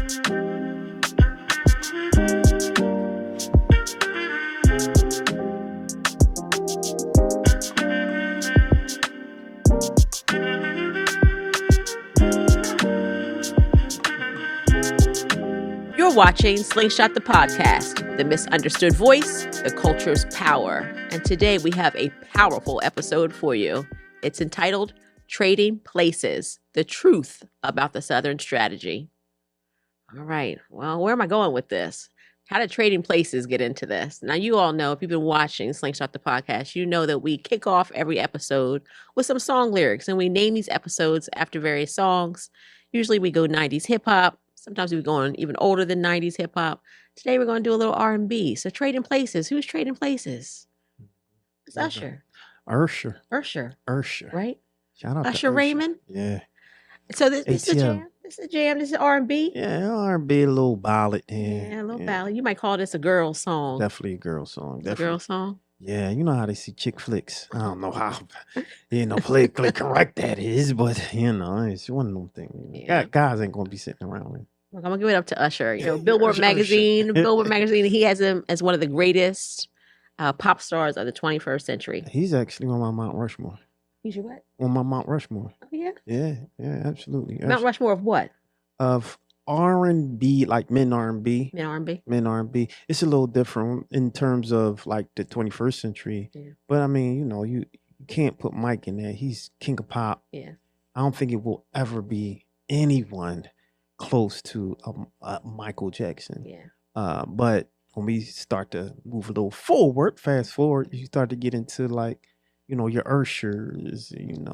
You're watching Slingshot The Podcast, the misunderstood voice, the culture's power. And today we have a powerful episode for you. It's entitled Trading Places, the Truth About the Southern Strategy. All right, well, where am I going with this? How did Trading Places get into this? Now, you all know, if you've been watching Slingshot The Podcast, you know that we kick off every episode with some song lyrics, and we name these episodes after various songs. Usually we go 90s hip-hop. Sometimes we're going even older than 90s hip-hop. Today we're going to do a little R&B. So Trading Places. Who's Trading Places? It's Usher. Usher. Right? Shout out to Usher Raymond? Yeah. So this is a jam. This is a jam. This is R&B? Yeah, R&B, a little ballad. Yeah, a little ballad. You might call this a girl song. Definitely a girl song. Definitely. A girl song? Yeah, you know how they see chick flicks. I don't know how, politically correct that is, but, it's one of them things. Yeah. Guys ain't going to be sitting around with. Look, I'm going to give it up to Usher. Billboard Magazine, he has him as one of the greatest pop stars of the 21st century. He's actually on my Mount Rushmore. He's your what? On my Mount Rushmore. Oh, yeah? Yeah, absolutely. Mount Rushmore of what? Of R&B, like men R&B. Men R&B. It's a little different in terms of like the 21st century. Yeah. But I mean, you can't put Mike in there. He's king of pop. Yeah. I don't think it will ever be anyone close to Michael Jackson. Yeah. But when we start to move a little forward, fast forward, you start to get into like, your Ushers, and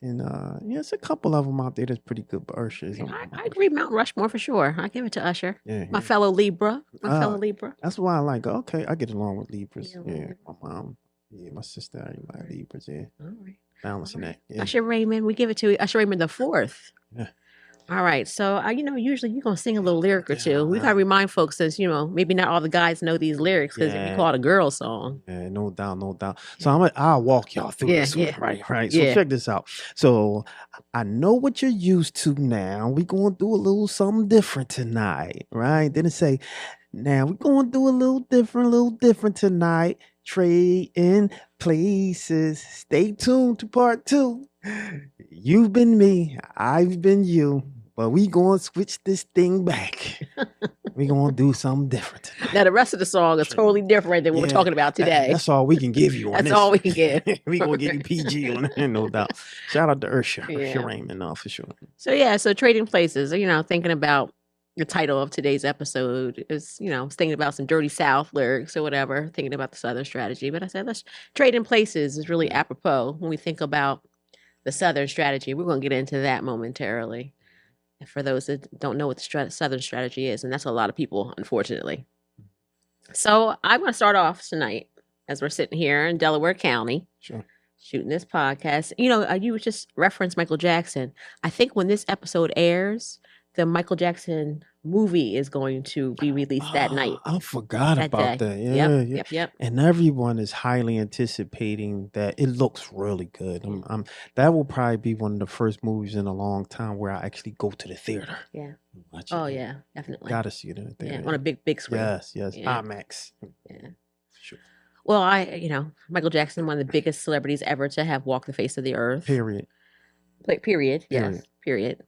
it's a couple of them out there that's pretty good. But Usher, I agree, Mount Rushmore for sure. I give it to Usher. Yeah, my fellow Libra. That's why I like. Okay, I get along with Libras. Yeah, my mom. Yeah, my sister. I like Libras. Yeah. All right. Balancing that. Yeah. Usher Raymond. We give it to Usher Raymond the Fourth. Yeah. All right. So, usually you're going to sing a little lyric or two. We got to remind folks that, maybe not all the guys know these lyrics because if you call it a girl song. Yeah, no doubt. So I'll walk y'all through this one. Right. So check this out. So I know what you're used to now. We're going to do a little something different tonight, right? Then it say, now we're going to do a little different tonight. Trading places. Stay tuned to part 2. You've been me, I've been you, but we gonna switch this thing back. We gonna do something different tonight. Now the rest of the song is totally different than what we're talking about today. That's all we can give you on That's this. all we can give. We gonna give you PG on it, no doubt. Shout out to Usher Raymond, for sure. So Trading Places, thinking about the title of today's episode is, thinking about some Dirty South lyrics or whatever, thinking about the Southern strategy. But I said, let's Trading Places is really apropos when we think about the Southern strategy. We're going to get into that momentarily. And for those that don't know what the Southern strategy is, and that's a lot of people, unfortunately. So I'm going to start off tonight as we're sitting here in Delaware County, shooting this podcast. You just referenced Michael Jackson. I think when this episode airs, the Michael Jackson movie is going to be released that night. I forgot about that. Yeah, Yep. And everyone is highly anticipating that. It looks really good. That will probably be one of the first movies in a long time where I actually go to the theater. Yeah. Watch it. Oh, it. yeah, definitely. Gotta see it in the theater. Yeah, on a big screen. Yes. Yeah. IMAX. Yeah. Sure. Well, Michael Jackson, one of the biggest celebrities ever to have walked the face of the earth. Period. Yes. Period.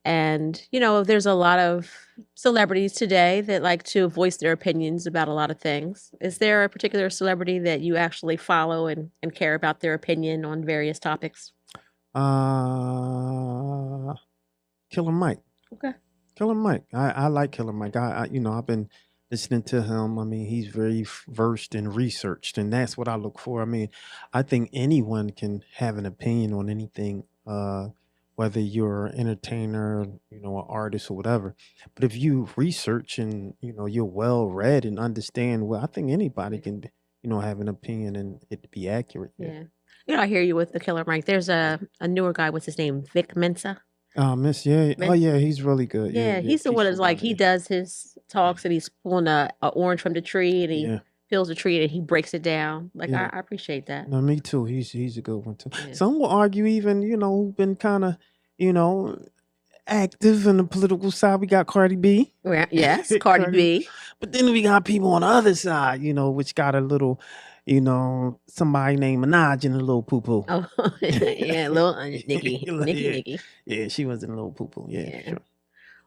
And, there's a lot of celebrities today that like to voice their opinions about a lot of things. Is there a particular celebrity that you actually follow and care about their opinion on various topics? Killer Mike. Okay. Killer Mike. I like Killer Mike. I've been listening to him. I mean, he's very versed and researched, and that's what I look for. I mean, I think anyone can have an opinion on anything. Whether you're an entertainer, an artist or whatever. But if you research and, you're well read and understand, well, I think anybody can, have an opinion and it be accurate. Yeah. I hear you with the Killer Mike. There's a newer guy, what's his name? Vic Mensa. Oh, yeah, he's really good. Yeah, he's the one that's like, he does his talks and he's pulling a orange from the tree and he peels the tree and he breaks it down. Like, I appreciate that. No, me too. He's a good one too. Yeah. Some will argue even, who've been kind of, active in the political side. We got Cardi B. Yes, Cardi B. But then we got people on the other side, which got a little, somebody named Minaj in a little poo-poo. Oh, yeah, little Nikki. Yeah, she was in a little poo-poo. Yeah, sure.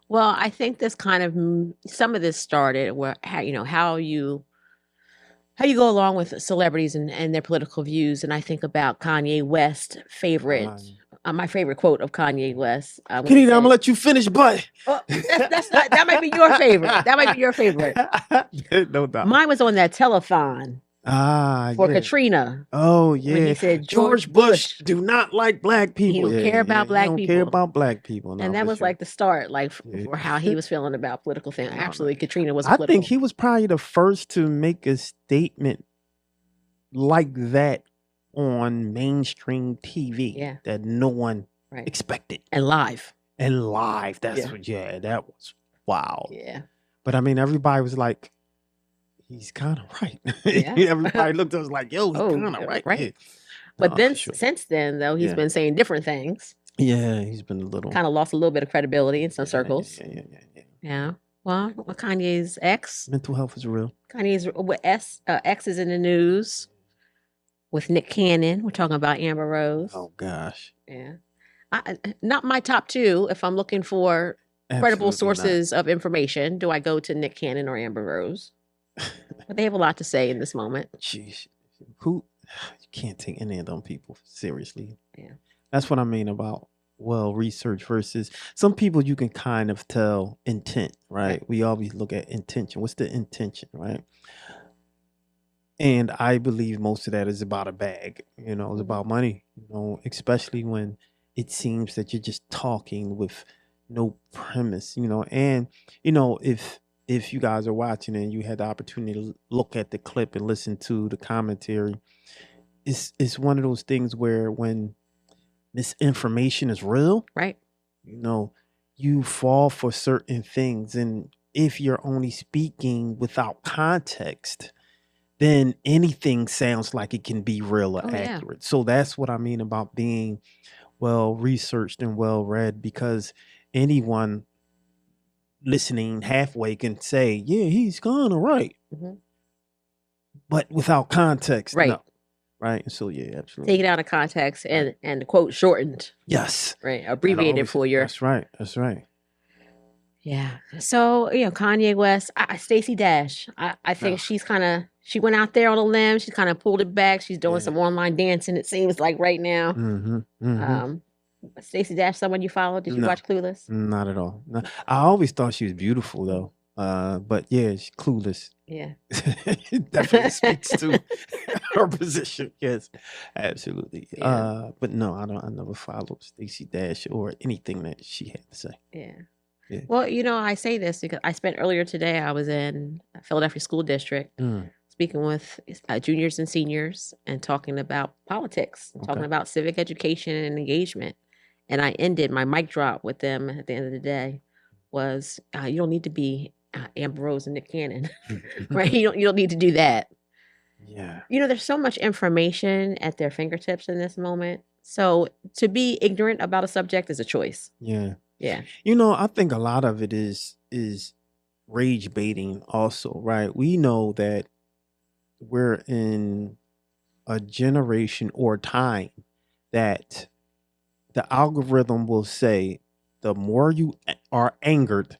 Well, I think this kind of some of this started where how you go along with celebrities and their political views, and I think about Kanye West's favorite. My favorite quote of Kanye West. Kadida, I'm gonna let you finish, but that's not, that might be your favorite. That might be your favorite. No doubt. Mine was on that telethon. For Katrina. Oh yeah. When he said George Bush do not like black people. He don't care about black people. Care about black people. No, and that was like the start, for how he was feeling about political things. Actually, Katrina was. I think he was probably the first to make a statement like that on mainstream TV. Yeah. That no one expected. And live. That's what. Yeah, that was wow. Yeah. But I mean, everybody was like, he's kind of right. Yeah. Everybody looked at us like, yo, he's kind of right. Right. But then since then, though, he's been saying different things. Yeah, he's been a little... Kind of lost a little bit of credibility in some circles. Yeah. Well, Kanye's ex... Mental health is real. Kanye's ex is in the news with Nick Cannon. We're talking about Amber Rose. Oh, gosh. Yeah. Not my top two if I'm looking for credible sources of information. Do I go to Nick Cannon or Amber Rose? But they have a lot to say in this moment. Jeez. You can't take any of them people seriously. Yeah. That's what I mean about research versus some people you can kind of tell intent, right? We always look at intention. What's the intention, right? And I believe most of that is about a bag, it's about money, especially when it seems that you're just talking with no premise, and, if you guys are watching and you had the opportunity to look at the clip and listen to the commentary, it's one of those things where when misinformation is real, right? You fall for certain things. And if you're only speaking without context, then anything sounds like it can be real or accurate. So that's what I mean about being well researched and well read, because anyone listening halfway can say, yeah, he's kind of right. Mm-hmm. But without context, right? No. Right. So yeah, absolutely. Take it out of context and the quote shortened. Yes. Right. Abbreviated for your. That's right. That's right. Yeah. So Kanye West, Stacey Dash. I think she went out there on a limb. She kind of pulled it back. She's doing some online dancing. It seems like right now. Mm-hmm. Mm-hmm. Stacey Dash, someone you follow? Did you watch Clueless? Not at all. No. I always thought she was beautiful though. But yeah, she's clueless. Yeah. It definitely speaks to her position. Yes, absolutely. Yeah. But no, I never followed Stacey Dash or anything that she had to say. Yeah. Well, I say this because I spent earlier today, I was in Philadelphia School District speaking with juniors and seniors and talking about politics, talking about civic education and engagement. And I ended my mic drop with them at the end of the day was you don't need to be Amber Rose and Nick Cannon, right? You don't need to do that. Yeah. There's so much information at their fingertips in this moment. So to be ignorant about a subject is a choice. Yeah. Yeah. I think a lot of it is rage baiting also, right? We know that we're in a generation or time that the algorithm will say the more you are angered,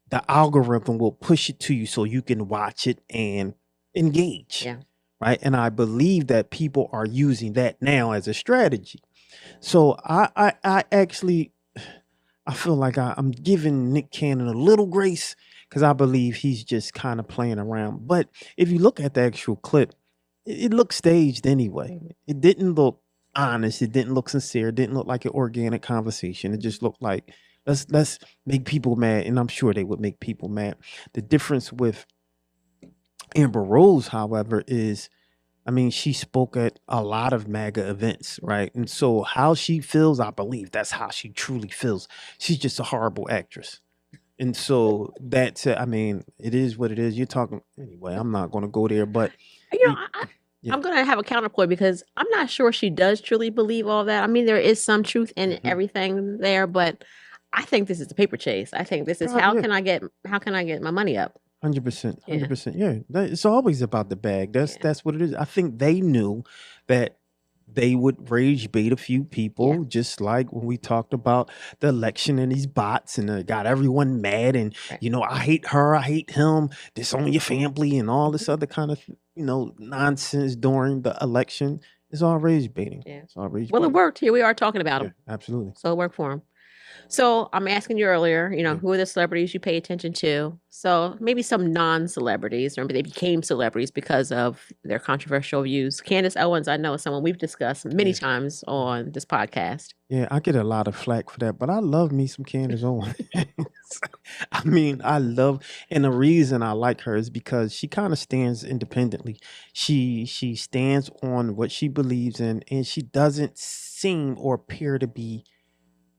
the algorithm will push it to you so you can watch it and engage. Yeah. Right. And I believe that people are using that now as a strategy. So I actually, I feel like I'm giving Nick Cannon a little grace because I believe he's just kind of playing around. But if you look at the actual clip, it looked staged anyway. It didn't look honest. It didn't look sincere. It didn't look like an organic conversation. It just looked like let's make people mad, and I'm sure they would make people mad. The difference with Amber Rose, however, is, she spoke at a lot of MAGA events, right? And so how she feels, I believe that's how she truly feels. She's just a horrible actress. And so that's, it is what it is. You're talking, anyway, I'm not going to go there, but. I'm going to have a counterpoint because I'm not sure she does truly believe all that. There is some truth in everything there, but I think this is a paper chase. I think this is how can I get my money up? 100%, 100%. Yeah, it's always about the bag. That's what it is. I think they knew that they would rage bait a few people, just like when we talked about the election and these bots, and got everyone mad. And I hate her, I hate him, disown your family, and all this other kind of nonsense during the election. It's all rage baiting. Yeah, it's all rage. Well, it worked. Here we are talking about him. Absolutely. So it worked for him. So I'm asking you earlier, who are the celebrities you pay attention to? So maybe some non-celebrities, or maybe they became celebrities because of their controversial views. Candace Owens, I know, is someone we've discussed many times on this podcast. Yeah, I get a lot of flack for that, but I love me some Candace Owens. I mean, and the reason I like her is because she kind of stands independently. She stands on what she believes in, and she doesn't seem or appear to be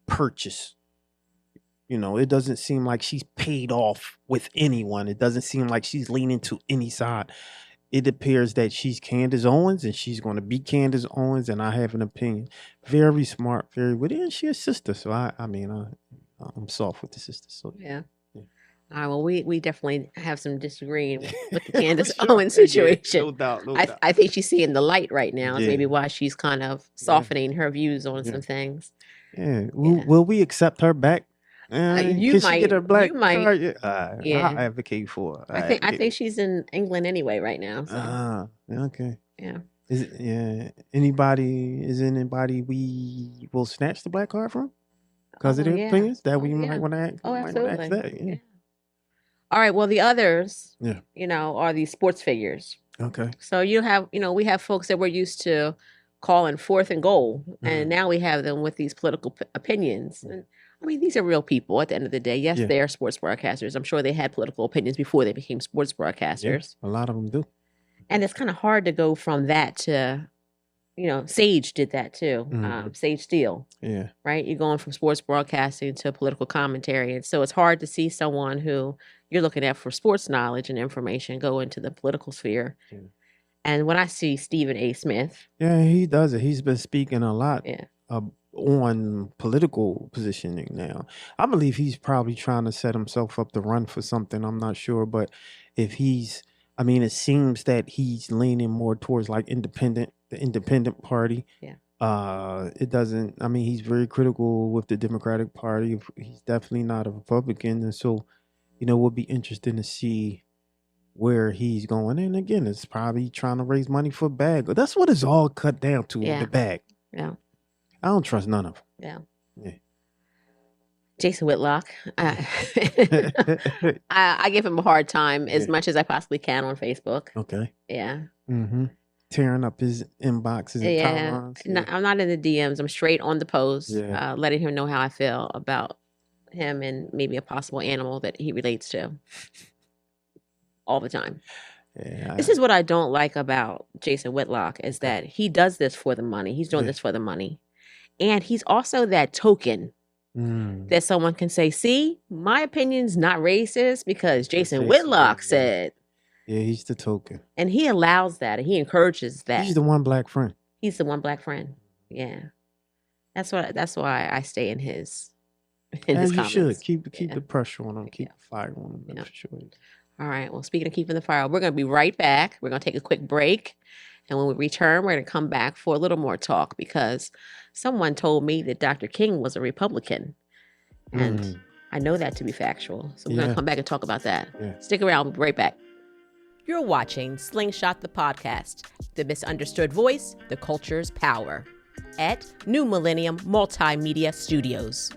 purchased. It doesn't seem like she's paid off with anyone. It doesn't seem like she's leaning to any side. It appears that she's Candace Owens, and she's going to be Candace Owens, and I have an opinion. Very smart, very witty, and she's a sister. So I'm soft with the sister. So yeah. All right. Well, we definitely have some disagreeing with the Candace Owens situation. No doubt. I think she's seeing the light right now. It's maybe why she's kind of softening her views on some things. Yeah. Will we accept her back? You might get her black card. I advocate for her. I think she's in England anyway right now. So. Okay. Yeah. Is anybody we will snatch the black card from? Because of their opinions that we might want to act. Absolutely. Ask that. Yeah. All right. Well, the others, are these sports figures. Okay. So we have folks that we're used to calling fourth and goal, and now we have them with these political opinions. And I mean, these are real people at the end of the day. Yes, they are sports broadcasters. I'm sure they had political opinions before they became sports broadcasters. Yeah, a lot of them do. And it's kind of hard to go from that to, Sage did that too. Sage Steele. Yeah. Right? You're going from sports broadcasting to political commentary. And so it's hard to see someone who you're looking at for sports knowledge and information go into the political sphere. Yeah. And when I see Stephen A. Smith. Yeah, he does it. He's been speaking a lot. On political positioning now. I believe he's probably trying to set himself up to run for something. I'm not sure, but it seems that he's leaning more towards like the independent party. Yeah. He's very critical with the Democratic Party. He's definitely not a Republican. And so, we'll be interesting to see where he's going. And again, it's probably trying to raise money for a bag. That's what it's all cut down to, the bag. Yeah. I don't trust none of them. Yeah. Jason Whitlock. I give him a hard time as much as I possibly can on Facebook. Okay. Yeah. Mm-hmm. Tearing up his inboxes and timelines. No, I'm not in the DMs. I'm straight on the post, letting him know how I feel about him and maybe a possible animal that he relates to all the time. Yeah, this is what I don't like about Jason Whitlock is that he does this for the money. He's doing this for the money. And he's also that token that someone can say, see, my opinion's not racist because Jason Whitlock said. Yeah, he's the token. And he allows that and he encourages that. He's the one black friend. He's the one black friend. Yeah. That's why I stay in his comments. You should. Keep the pressure on him. Keep the fire on him. Yeah. For sure. All right. Well, speaking of keeping the fire, we're going to be right back. We're going to take a quick break. And when we return, we're going to come back for a little more talk because someone told me that Dr. King was a Republican. And I know that to be factual. So we're going to come back and talk about that. Yeah. Stick around. We'll be right back. You're watching Slingshot the Podcast, the misunderstood voice, the culture's power, at New Millennium Multimedia Studios.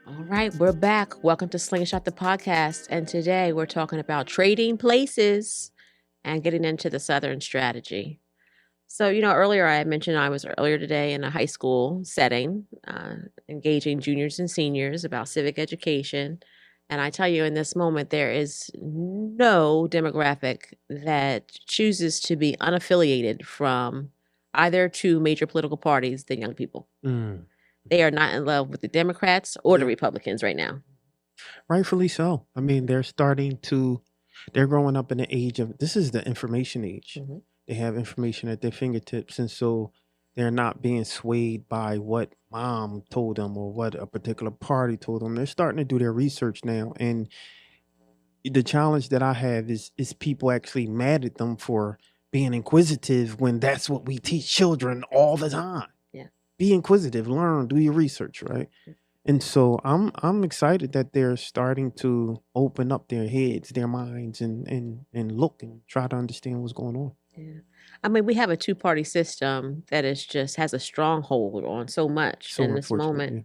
All right, we're back. Welcome to Slingshot the Podcast. And today we're talking about trading places and getting into the Southern strategy. So, earlier I had mentioned I was earlier today in a high school setting, engaging juniors and seniors about civic education. And I tell you, in this moment, there is no demographic that chooses to be unaffiliated from either two major political parties than young people. They are not in love with the Democrats or the Republicans right now. Rightfully so. I mean, they're growing up in the age of, this is the information age. They have information at their fingertips, and so they're not being swayed by what mom told them or what a particular party told them. They're starting to do their research now, and the challenge that I have is people actually mad at them for being inquisitive when that's what we teach children all the time. Yeah. Be inquisitive, learn, do your research, right? And so I'm excited that they're starting to open up their heads, their minds, and look and try to understand what's going on. Yeah. I mean, we have a two-party system that is just has a stronghold on so much So in this unfortunate, moment yeah.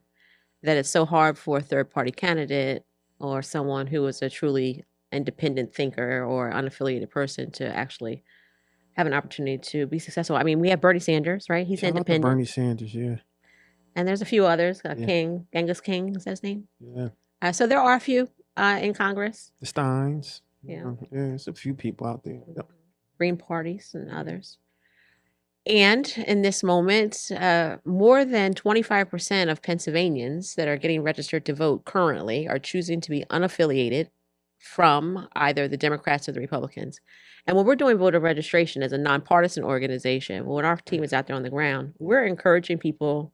that it's so hard for a third-party candidate or someone who is a truly independent thinker or unaffiliated person to actually have an opportunity to be successful. I mean, we have Bernie Sanders, right? He's Shout out to independent. Bernie Sanders, yeah. And there's a few others. Yeah. Genghis King, is that his name? Yeah. So there are a few in Congress. The Steins. Yeah. Yeah, there's a few people out there. Yep. Green parties and others. And in this moment, more than 25% of Pennsylvanians that are getting registered to vote currently are choosing to be unaffiliated from either the Democrats or the Republicans. And when we're doing voter registration as a nonpartisan organization, when our team is out there on the ground, we're encouraging people,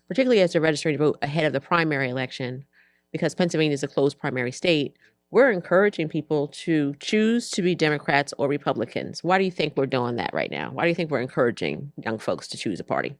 particularly as they're registering to vote ahead of the primary election, because Pennsylvania is a closed primary state, we're encouraging people to choose to be Democrats or Republicans. Why do you think we're doing that right now? Why do you think we're encouraging young folks to choose a party?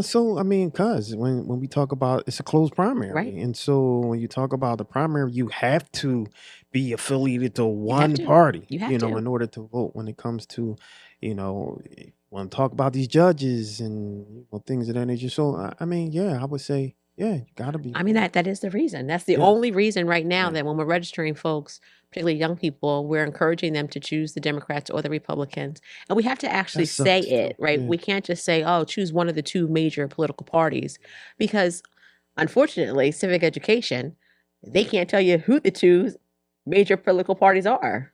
So I mean, cause when we talk about it's a closed primary, Right. and so when you talk about the primary, you have to be affiliated to You have one to. party, You have to. in order to vote. When it comes to, want to talk about these judges and things of that nature. So I mean, yeah, I would say, yeah, you gotta be. I mean, that is the reason. That's the Yeah. only reason right now Yeah. that when we're registering folks, particularly young people, we're encouraging them to choose the Democrats or the Republicans. And we have to actually That say sucks too. it, right? Yeah. We can't just say, oh, choose one of the two major political parties. Because unfortunately, civic education, they can't tell you who the two major political parties are.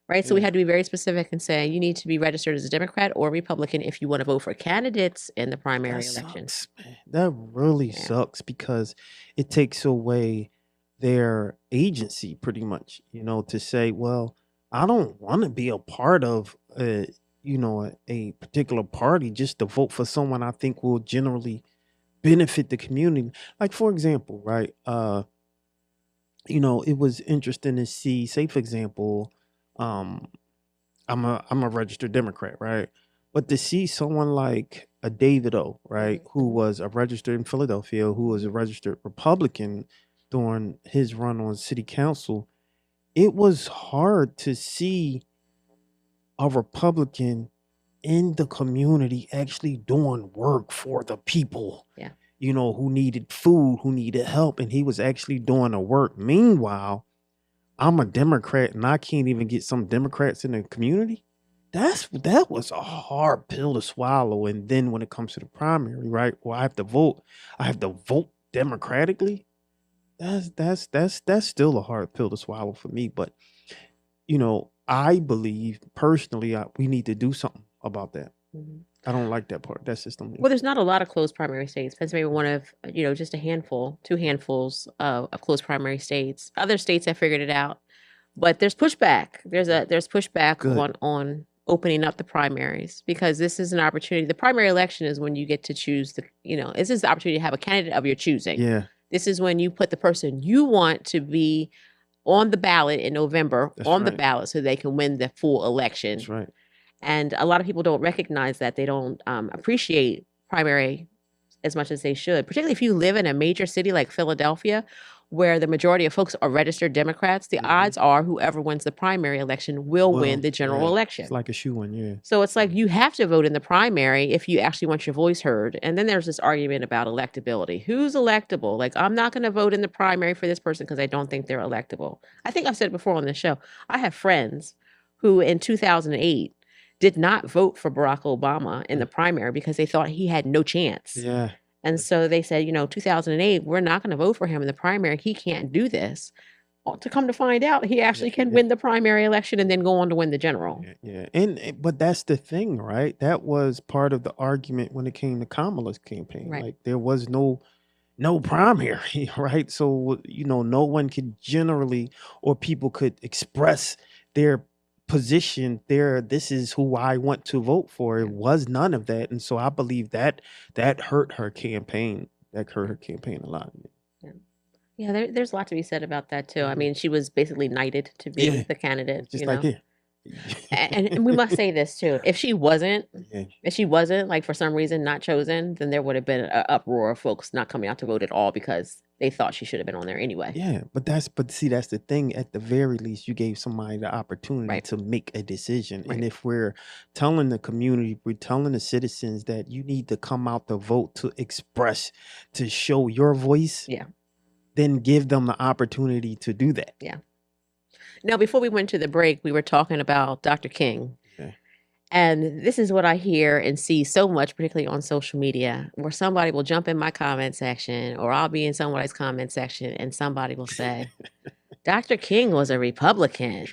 Right. So we Yeah. had to be very specific and say you need to be registered as a Democrat or Republican if you want to vote for candidates in the primary That election. sucks, man. That really Yeah. sucks because it takes away their agency pretty much, to say, well, I don't want to be a part of a particular party just to vote for someone I think will generally benefit the community. Like for example, right? It was interesting to see, say for example, um I'm a registered Democrat, right? But to see someone like a David O, right, who was a registered in Philadelphia, who was a registered Republican during his run on city council, it was hard to see a Republican in the community actually doing work for the people. Yeah. Who needed food, who needed help, and he was actually doing the work. Meanwhile, I'm a Democrat and I can't even get some Democrats in the community. That was a hard pill to swallow. And then when it comes to the primary, right? Well, I have to vote democratically. That's still a hard pill to swallow for me. But I believe personally we need to do something about that. Mhm. I don't like that part. That system. Well, there's not a lot of closed primary states. Pennsylvania, one of, just a handful, two handfuls of closed primary states. Other states have figured it out, but there's pushback. There's pushback Good. on opening up the primaries because this is an opportunity. The primary election is when you get to choose this is the opportunity to have a candidate of your choosing. Yeah. This is when you put the person you want to be on the ballot in November That's on the right. ballot so they can win the full election. That's right. And a lot of people don't recognize that. They don't appreciate primary as much as they should, particularly if you live in a major city like Philadelphia, where the majority of folks are registered Democrats. The Mhm. odds are whoever wins the primary election will win the general yeah, election. It's like a shoe-in, yeah. So it's like you have to vote in the primary if you actually want your voice heard. And then there's this argument about electability. Who's electable? Like, I'm not going to vote in the primary for this person because I don't think they're electable. I think I've said it before on this show. I have friends who in 2008 did not vote for Barack Obama in the primary because they thought he had no chance. Yeah. And so they said, 2008, we're not going to vote for him in the primary. He can't do this. Well, to come to find out, he actually can win the primary election and then go on to win the general. Yeah. But that's the thing, right? That was part of the argument when it came to Kamala's campaign. Right. Like there was no primary, right? So, no one could generally or people could express their position there. This is who I want to vote for. It was none of that. And so I believe that hurt her campaign. That hurt her campaign a lot. Yeah, there's a lot to be said about that too. I mean, she was basically knighted to be the candidate, just like it. And we must say this too. If she wasn't like for some reason not chosen, then there would have been an uproar of folks not coming out to vote at all because they thought she should have been on there anyway. Yeah, but see, that's the thing. At the very least, you gave somebody the opportunity to make a decision. And if we're telling the community, we're telling the citizens that you need to come out to vote, to express, to show your voice. Yeah. Then give them the opportunity to do that. Yeah. Now, before we went to the break, we were talking about Dr. King. Okay. And this is what I hear and see so much, particularly on social media, where somebody will jump in my comment section or I'll be in somebody's comment section and somebody will say, Dr. King was a Republican.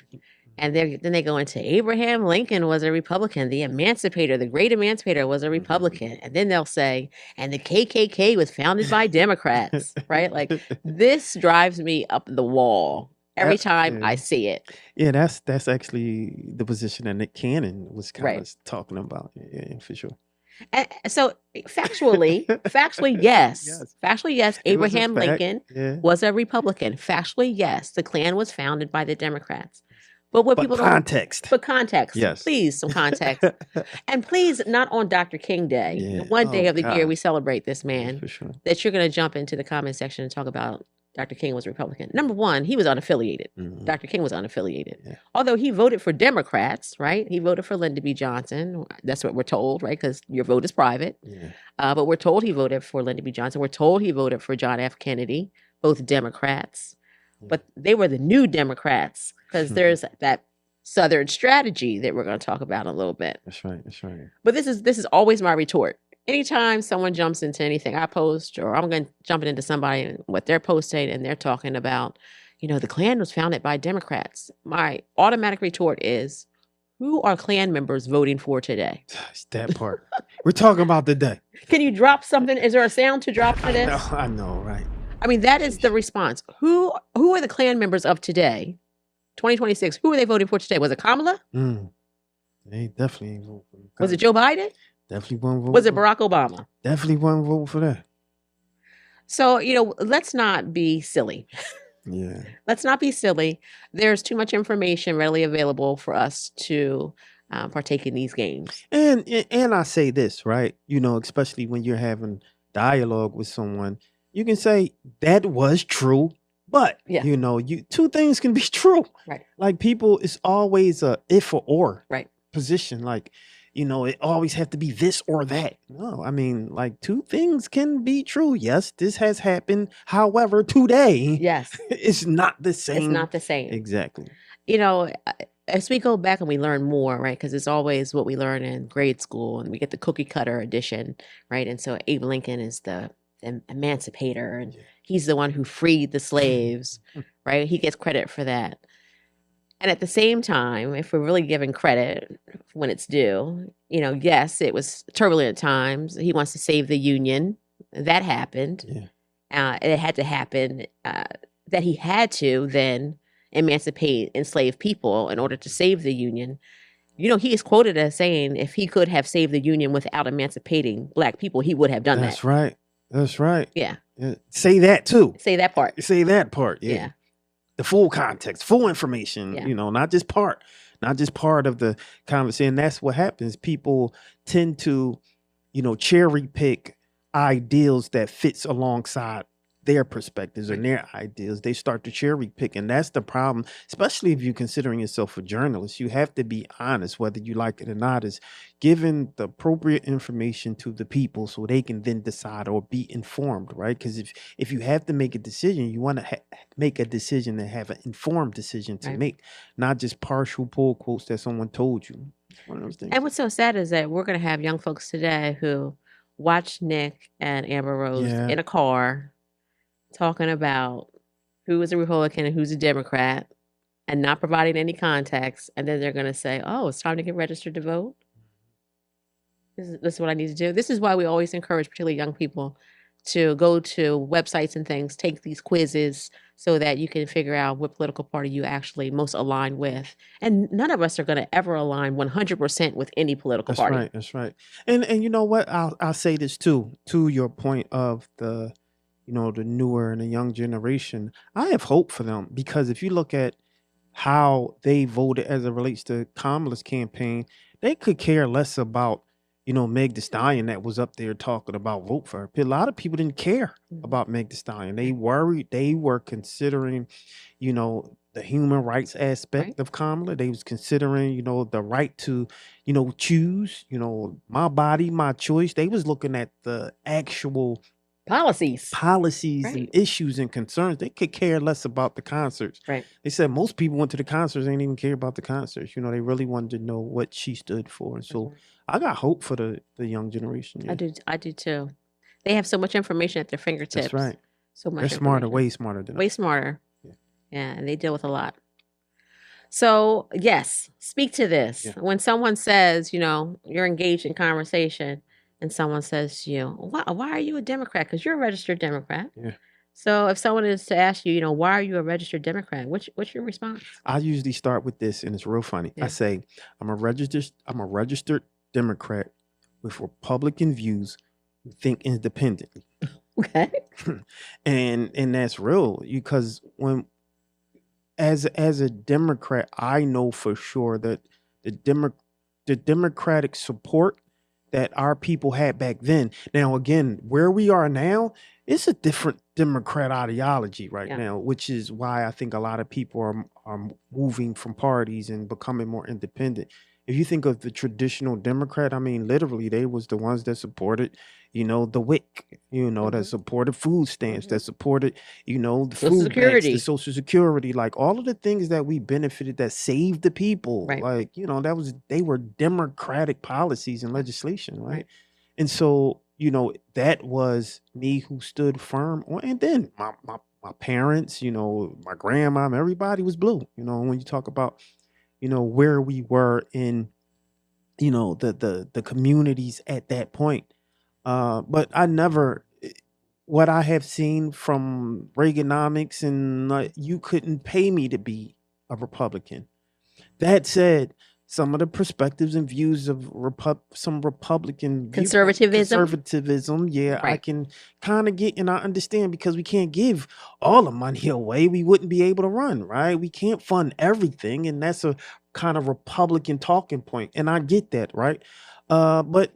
And then they go into Abraham Lincoln was a Republican. The emancipator, the great emancipator was a Republican. And then they'll say, and the KKK was founded by Democrats, right? Like this drives me up the wall every time I see it. Yeah, that's actually the position that Nick Cannon was kind of talking about. Yeah, for sure. And so factually, yes. Factually, yes. Abraham Lincoln was a Republican. Factually, yes. The Klan was founded by the Democrats. But what people context. But context. Yes. Please, some context. And please, not on Dr. King Day. Yeah. One day of the year we celebrate this man. For sure. That you're going to jump into the comment section and talk about Dr. King was Republican. Number one, he was unaffiliated. Mm-hmm. Dr. King was unaffiliated. Yeah. Although he voted for Democrats, right? He voted for Lyndon B. Johnson. That's what we're told, right? Because your vote is private. Yeah. But we're told he voted for Lyndon B. Johnson. We're told he voted for John F. Kennedy, both Democrats. Yeah. But they were the new Democrats because there's that Southern strategy that we're going to talk about in a little bit. That's right. That's right. But this is always my retort. Anytime someone jumps into anything I post, or I'm going to jump into somebody and what they're posting and they're talking about, the Klan was founded by Democrats. My automatic retort is, who are Klan members voting for today? It's that part. We're talking about the day. Can you drop something? Is there a sound to drop for this? I know, right? I mean, that is the response. Who are the Klan members of today? 2026. Who are they voting for today? Was it Kamala? They definitely ain't voting for Kamala. Was it Joe Biden? Definitely won't vote. Was it Barack Obama? Definitely won't vote for that. So, let's not be silly. Yeah. Let's not be silly. There's too much information readily available for us to partake in these games. And I say this, right? Especially when you're having dialogue with someone, you can say that was true, but two things can be true. Right. Like people, it's always a if or position. Like, it always have to be this or that. No, I mean, like two things can be true. Yes, this has happened. However, today, it's not the same. It's not the same. Exactly. As we go back and we learn more, right? Because it's always what we learn in grade school, and we get the cookie cutter edition, right? And so Abe Lincoln is the emancipator, and he's the one who freed the slaves, right? He gets credit for that. And at the same time, if we're really giving credit when it's due, yes, it was turbulent times. He wants to save the Union. That happened. Yeah. It had to happen, that he had to then emancipate enslaved people in order to save the Union. He is quoted as saying, if he could have saved the Union without emancipating Black people, he would have done that. That's right. That's right. Yeah. Say that too. Say that part. Say that part. Yeah. The full context, full information, not just part of the conversation. That's what happens. People tend to, cherry pick ideals that fits alongside their perspectives and their ideas. They start to cherry pick. And that's the problem, especially if you're considering yourself a journalist. You have to be honest, whether you like it or not, is giving the appropriate information to the people so they can then decide or be informed, right? Because if you have to make a decision, you want to make a decision and have an informed decision to make, not just partial pull quotes that someone told you. One of those things. And what's so sad is that we're going to have young folks today who watch Nick and Amber Rose in a car talking about who is a Republican and who's a Democrat and not providing any context. And then they're going to say, oh, it's time to get registered to vote. This is what I need to do. This is why we always encourage, particularly young people, to go to websites and things, take these quizzes so that you can figure out what political party you actually most align with. And none of us are going to ever align 100% with any political That's party. right. That's right. And you know what? I'll say this too, to your point of the, the newer and the young generation. I have hope for them because if you look at how they voted as it relates to Kamala's campaign, they could care less about, Meg Thee Stallion that was up there talking about vote for her. A lot of people didn't care Mhm. about Meg Thee Stallion. They were considering, the human rights aspect Right. of Kamala. They was considering, the right to, choose, my body, my choice. They was looking at the actual Policies. and Right. issues and concerns. They could care less about the concerts. Right. They said most people went to the concerts, they didn't even care about the concerts. They really wanted to know what she stood for. And so I got hope for the young generation. I do too. They have so much information at their fingertips. That's right. So much They're smarter, information. way smarter than us. Way smarter. Yeah. Yeah, and they deal with a lot. So, yes, speak to this. Yeah. When someone says, you're engaged in conversation and someone says to you, why are you a Democrat? Because you're a registered Democrat. Yeah. So if someone is to ask you, why are you a registered Democrat? What's your response? I usually start with this, and it's real funny. Yeah. I say, I'm a registered Democrat with Republican views who think independently. Okay. and that's real because when as a Democrat, I know for sure that the Democratic support that our people had back then. Now, again, where we are now, it's a different Democrat ideology right Yeah. now, which is why I think a lot of people are moving from parties and becoming more independent. If you think of the traditional Democrat, I mean, literally, they was the ones that supported, the WIC, that Mhm. supported food stamps, that supported, the Social food banks, Security. the Social Security, like all of the things that we benefited that saved the people. Right. Like, they were democratic policies and legislation, right? Right. And so, that was me who stood firm on, and then my parents, my grandma, everybody was blue. When you talk about, where we were in, the communities at that point. But I never, what I have seen from Reaganomics, and you couldn't pay me to be a Republican. That said, some of the perspectives and views of some Republican conservatism, yeah, I Right. can kind of get and I understand because we can't give all the money away. We wouldn't be able to run, right? We can't fund everything, and that's a kind of Republican talking point, and I get that, right? But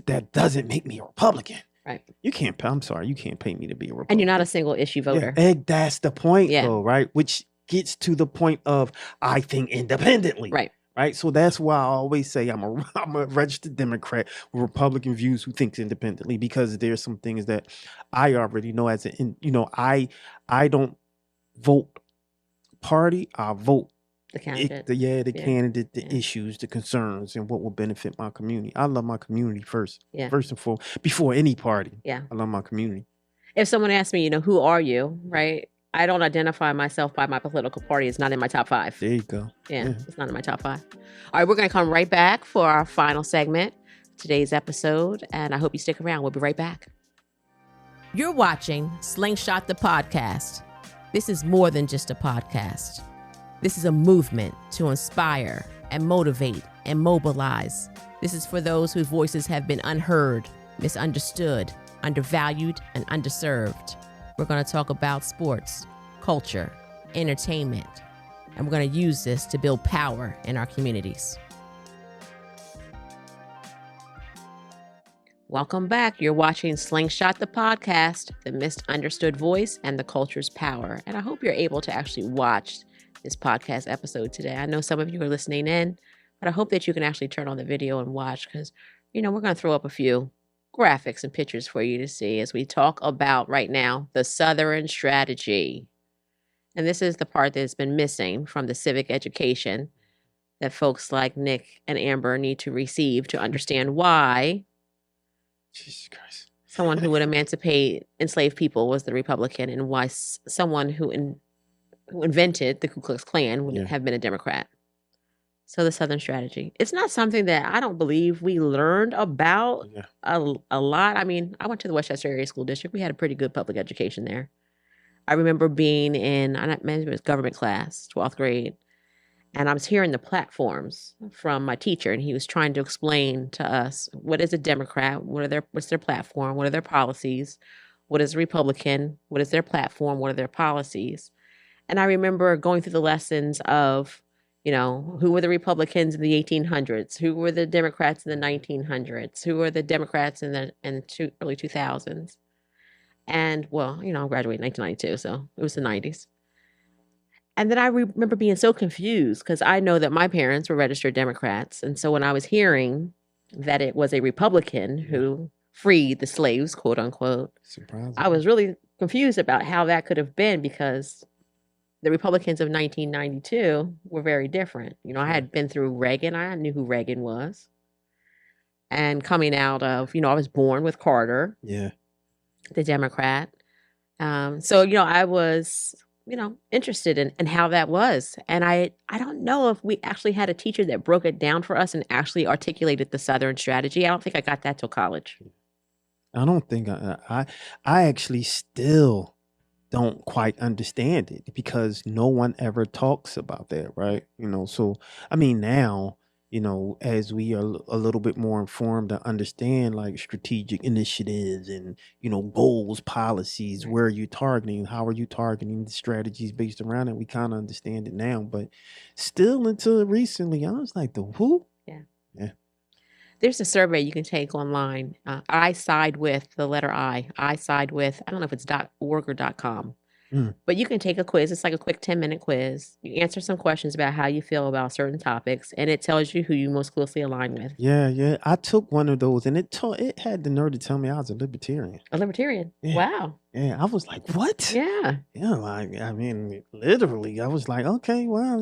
that doesn't make me a Republican. Right. I'm sorry, you can't pay me to be a Republican. And you're not a single issue voter. Yeah, that's the point, Yeah. though, right? Which gets to the point of I think independently. Right. Right. So that's why I always say I'm a registered Democrat with Republican views who thinks independently, because there's some things that I already know I don't vote party, I vote The candidate. the Yeah. candidate, the Yeah. issues, the concerns, and what will benefit my community. I love my community first Yeah. and foremost, before any party. Yeah. I love my community. If someone asks me, who are you, right? I don't identify myself by my political party. It's not in my top 5. There you go. Yeah, it's not in my top 5. All right, we're going to come right back for our final segment, today's episode, and I hope you stick around. We'll be right back. You're watching Slingshot the Podcast. This is more than just a podcast. This is a movement to inspire and motivate and mobilize. This is for those whose voices have been unheard, misunderstood, undervalued, and underserved. We're going to talk about sports, culture, entertainment, and we're going to use this to build power in our communities. Welcome back. You're watching Slingshot the Podcast, the misunderstood voice and the culture's power. And I hope you're able to actually watch this podcast episode today. I know some of you are listening in, but I hope that you can actually turn on the video and watch because, we're going to throw up a few graphics and pictures for you to see as we talk about right now the Southern strategy. And this is the part that's been missing from the civic education that folks like Nick and Amber need to receive to understand why Jesus Christ. someone who would emancipate enslaved people was the Republican, and why someone who invented the Ku Klux Klan would have been a Democrat. So the Southern strategy. It's not something that I don't believe we learned about a lot. I mean, I went to the Westchester Area School District. We had a pretty good public education there. I remember being in, I it was government class, 12th grade, and I was hearing the platforms from my teacher, and he was trying to explain to us, what is a Democrat? What's their platform? What are their policies? What is a Republican? What is their platform? What are their policies? And I remember going through the lessons of, who were the Republicans in the 1800s? Who were the Democrats in the 1900s? Who were the Democrats in the early 2000s? And well, I graduated in 1992, so it was the 90s. And then I remember being so confused because I know that my parents were registered Democrats. And so when I was hearing that it was a Republican who freed the slaves, quote unquote, surprising, I was really confused about how that could have been, because the Republicans of 1992 were very different. I had been through Reagan. I knew who Reagan was. And coming out of, I was born with Carter. Yeah. The Democrat. So, I was, interested in how that was. And I don't know if we actually had a teacher that broke it down for us and actually articulated the Southern strategy. I don't think I got that till college. I don't think I actually still don't quite understand it, because no one ever talks about that, right? So I mean, now, as we are a little bit more informed to understand like strategic initiatives and, goals, policies, where are you targeting, how are you targeting the strategies based around it, we kind of understand it now. But still, until recently, I was like, the who? Yeah. There's a survey you can take online. I side with the letter I side with, I don't know if it's .org or .com. But you can take a quiz. It's like a quick 10-minute quiz. You answer some questions about how you feel about certain topics, and it tells you who you most closely align with. Yeah. I took one of those, and it had the nerve to tell me I was a libertarian. A libertarian? Yeah. Wow. Yeah, I was like, what? Yeah. Yeah, I mean, literally, I was like, okay, well,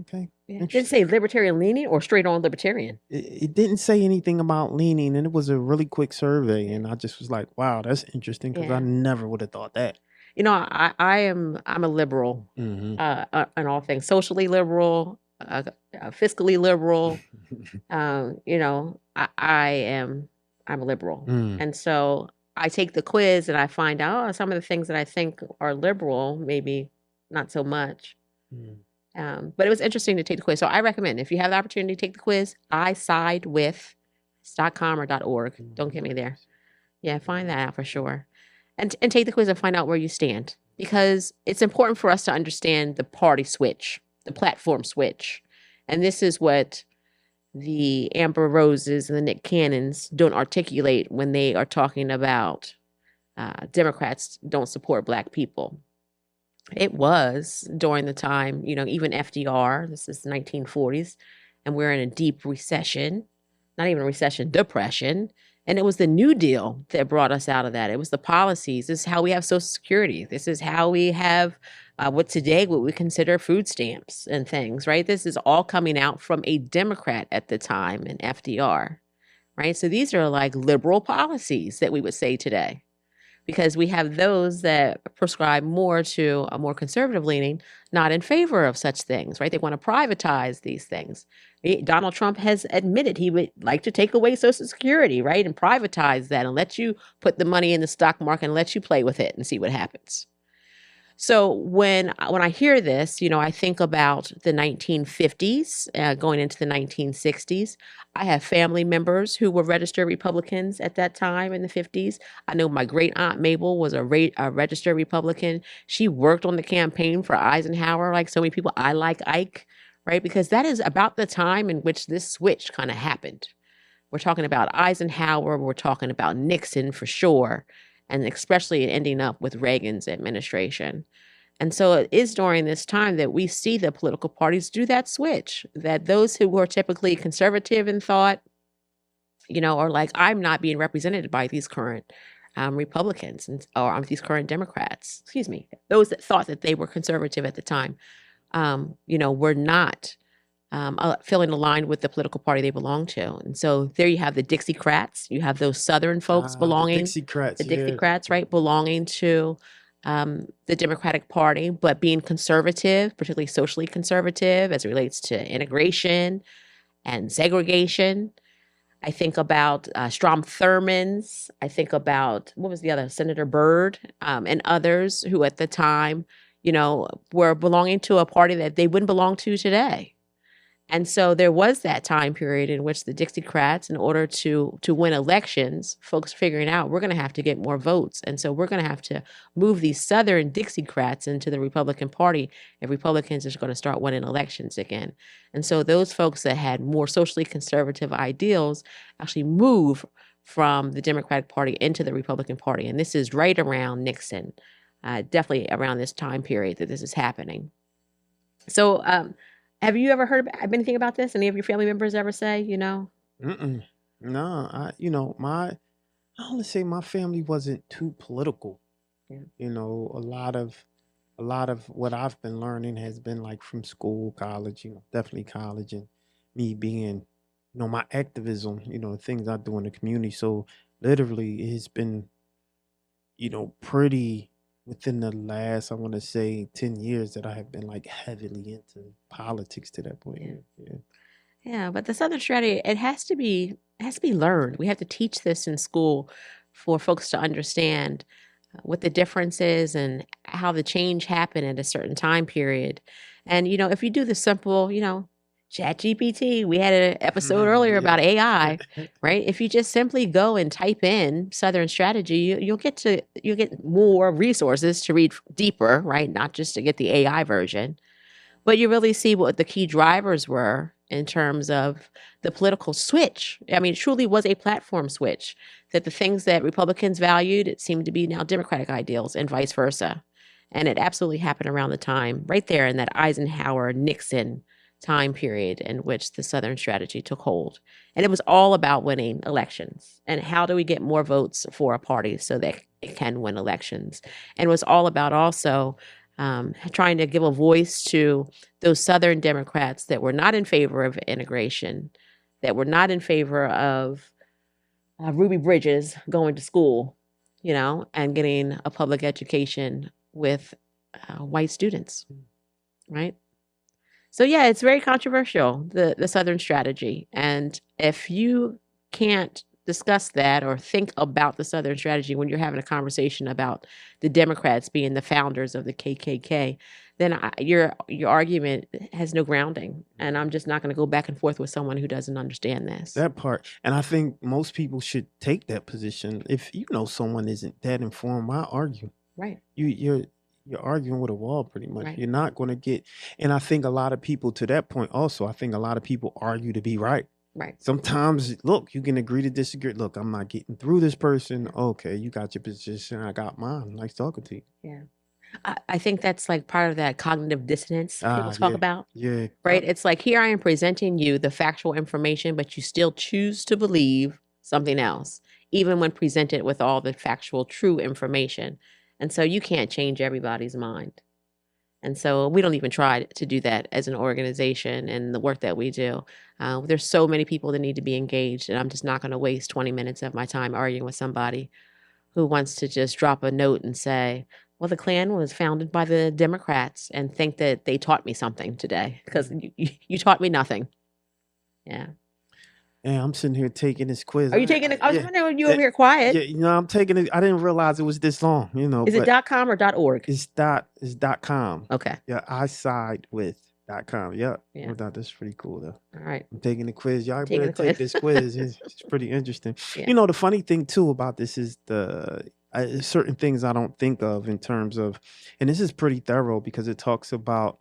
okay. Yeah. Did it say libertarian leaning or straight on libertarian? It didn't say anything about leaning, and it was a really quick survey, and I just was like, wow, that's interesting, because I never would have thought that. I'm a liberal, in all things, socially liberal, fiscally liberal. I'm a liberal. And so I take the quiz and I find out some of the things that I think are liberal, maybe not so much. But it was interesting to take the quiz. So I recommend, if you have the opportunity to take the quiz, I side with .com or .org. Don't get me there. Yeah, find that out for sure. And take the quiz and find out where you stand, because it's important for us to understand the party switch, the platform switch. And this is what the Amber Roses and the Nick Cannons don't articulate when they are talking about Democrats don't support Black people. It was during the time, even FDR, this is the 1940s, and we're in a deep recession, not even a recession, depression. And it was the New Deal that brought us out of that. It was the policies. This is how we have Social Security. This is how we have what we consider food stamps and things, right? This is all coming out from a Democrat at the time, an FDR, right? So these are like liberal policies that we would say today, because we have those that prescribe more to a more conservative leaning, not in favor of such things, right? They want to privatize these things. Donald Trump has admitted he would like to take away Social Security, right? And privatize that and let you put the money in the stock market and let you play with it and see what happens. So when I hear this, I think about the 1950s, going into the 1960s. I have family members who were registered Republicans at that time in the 50s. I know my great aunt Mabel was a registered Republican. She worked on the campaign for Eisenhower, like so many people. I like Ike, right? Because that is about the time in which this switch kind of happened. We're talking about Eisenhower. We're talking about Nixon for sure. And especially ending up with Reagan's administration. And so it is during this time that we see the political parties do that switch, that those who were typically conservative in thought, are like, I'm not being represented by these current Republicans or these current Democrats, those that thought that they were conservative at the time, were not feeling aligned with the political party they belong to. And so there you have the Dixiecrats. You have those Southern folks belonging. The Dixiecrats, right? Belonging to the Democratic Party, but being conservative, particularly socially conservative as it relates to integration and segregation. I think about Strom Thurmond's. I think about, what was the other, Senator Byrd, and others who at the time, were belonging to a party that they wouldn't belong to today. And so there was that time period in which the Dixiecrats, in order to win elections, folks figuring out we're going to have to get more votes. And so we're going to have to move these Southern Dixiecrats into the Republican Party if Republicans are going to start winning elections again. And so those folks that had more socially conservative ideals actually move from the Democratic Party into the Republican Party. And this is right around Nixon, definitely around this time period that this is happening. So, have you ever heard anything about this? Any of your family members ever say, Mm-mm. No, I want to say my family wasn't too political. Yeah. A lot of what I've been learning has been like from school, college, definitely college, and me being, my activism, things I do in the community. So literally it's been, pretty within the last, I want to say 10 years that I have been like heavily into politics to that point. Yeah. Yeah, but the Southern strategy, it has to be learned. We have to teach this in school for folks to understand what the difference is and how the change happened at a certain time period. And, if you do the simple, ChatGPT, we had an episode earlier about AI, right? If you just simply go and type in Southern strategy, you'll get more resources to read deeper, right? Not just to get the AI version, but you really see what the key drivers were in terms of the political switch. I mean, it truly was a platform switch, that the things that Republicans valued, it seemed to be now Democratic ideals and vice versa. And it absolutely happened around the time, right there in that Eisenhower-Nixon time period in which the Southern strategy took hold. And it was all about winning elections. And how do we get more votes for a party so that it can win elections? And it was all about also trying to give a voice to those Southern Democrats that were not in favor of integration, that were not in favor of Ruby Bridges going to school, and getting a public education with white students, right? So yeah, it's very controversial, the Southern strategy. And if you can't discuss that or think about the Southern strategy when you're having a conversation about the Democrats being the founders of the KKK, then your argument has no grounding. And I'm just not going to go back and forth with someone who doesn't understand this. That part. And I think most people should take that position. If someone isn't that informed, why argue? Right. You're arguing with a wall pretty much. Right. You're not going to get, and I think a lot of people, to that point also, I think a lot of people argue to be right. Right. Sometimes, look, you can agree to disagree. Look, I'm not getting through this person. Okay, you got your position, I got mine. Nice talking to you. Yeah. I think that's like part of that cognitive dissonance people talk about. Yeah. Right? It's like, here I am presenting you the factual information, but you still choose to believe something else, even when presented with all the factual, true information. And so you can't change everybody's mind. And so we don't even try to do that as an organization and the work that we do. There's so many people that need to be engaged, and I'm just not going to waste 20 minutes of my time arguing with somebody who wants to just drop a note and say, well, the Klan was founded by the Democrats, and think that they taught me something today, because you taught me nothing. Yeah. Yeah, I'm sitting here taking this quiz. Are you taking it? I was wondering when you were over here quiet. Yeah, I'm taking it. I didn't realize it was this long, Is it .com or .org? It's .com. Okay. Yeah, I side with .com. Yeah. Yeah. That's pretty cool though. All right. I'm taking the quiz. Y'all Taking better the take quiz. this quiz. It's pretty interesting. Yeah. The funny thing too about this is certain things I don't think of in terms of, and this is pretty thorough because it talks about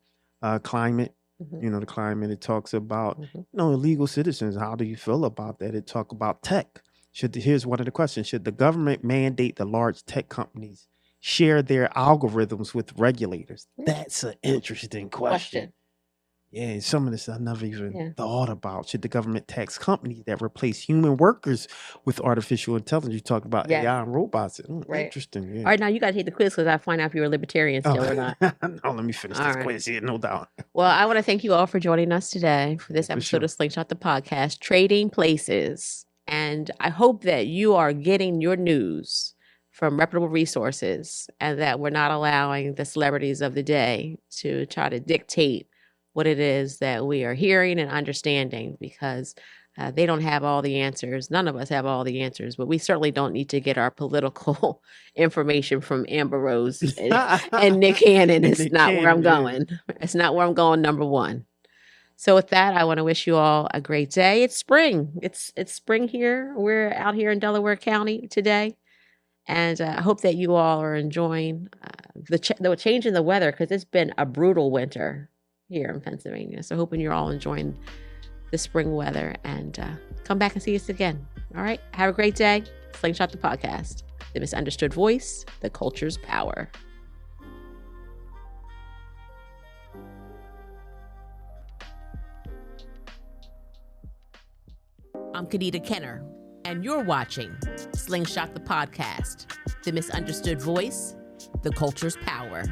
climate. Mhm. The climate. It talks about Mhm. illegal citizens. How do you feel about that? It talk about tech. Here's one of the questions: should the government mandate the large tech companies share their algorithms with regulators? Yeah. That's an interesting question. Yeah, some of this I never even thought about. Should the government tax companies that replace human workers with artificial intelligence? You talk about AI and robots. Right. Interesting. Yeah. All right, now you got to take the quiz because I find out if you're a libertarian still or not. No, let me finish this quiz here, no doubt. Well, I want to thank you all for joining us today for this episode of Slingshot the Podcast, Trading Places. And I hope that you are getting your news from reputable resources, and that we're not allowing the celebrities of the day to try to dictate what it is that we are hearing and understanding, because they don't have all the answers. None of us have all the answers, but we certainly don't need to get our political information from Amber Rose and Nick Cannon. It's not where I'm going. It's not where I'm going, number one. So with that, I want to wish you all a great day. It's spring. It's spring here. We're out here in Delaware County today. And I hope that you all are enjoying the change in the weather, because it's been a brutal winter here in Pennsylvania. So hoping you're all enjoying the spring weather, and come back and see us again. All right. Have a great day. Slingshot the Podcast, the misunderstood voice, the culture's power. I'm Kadida Kenner, and you're watching Slingshot the Podcast, the misunderstood voice, the culture's power.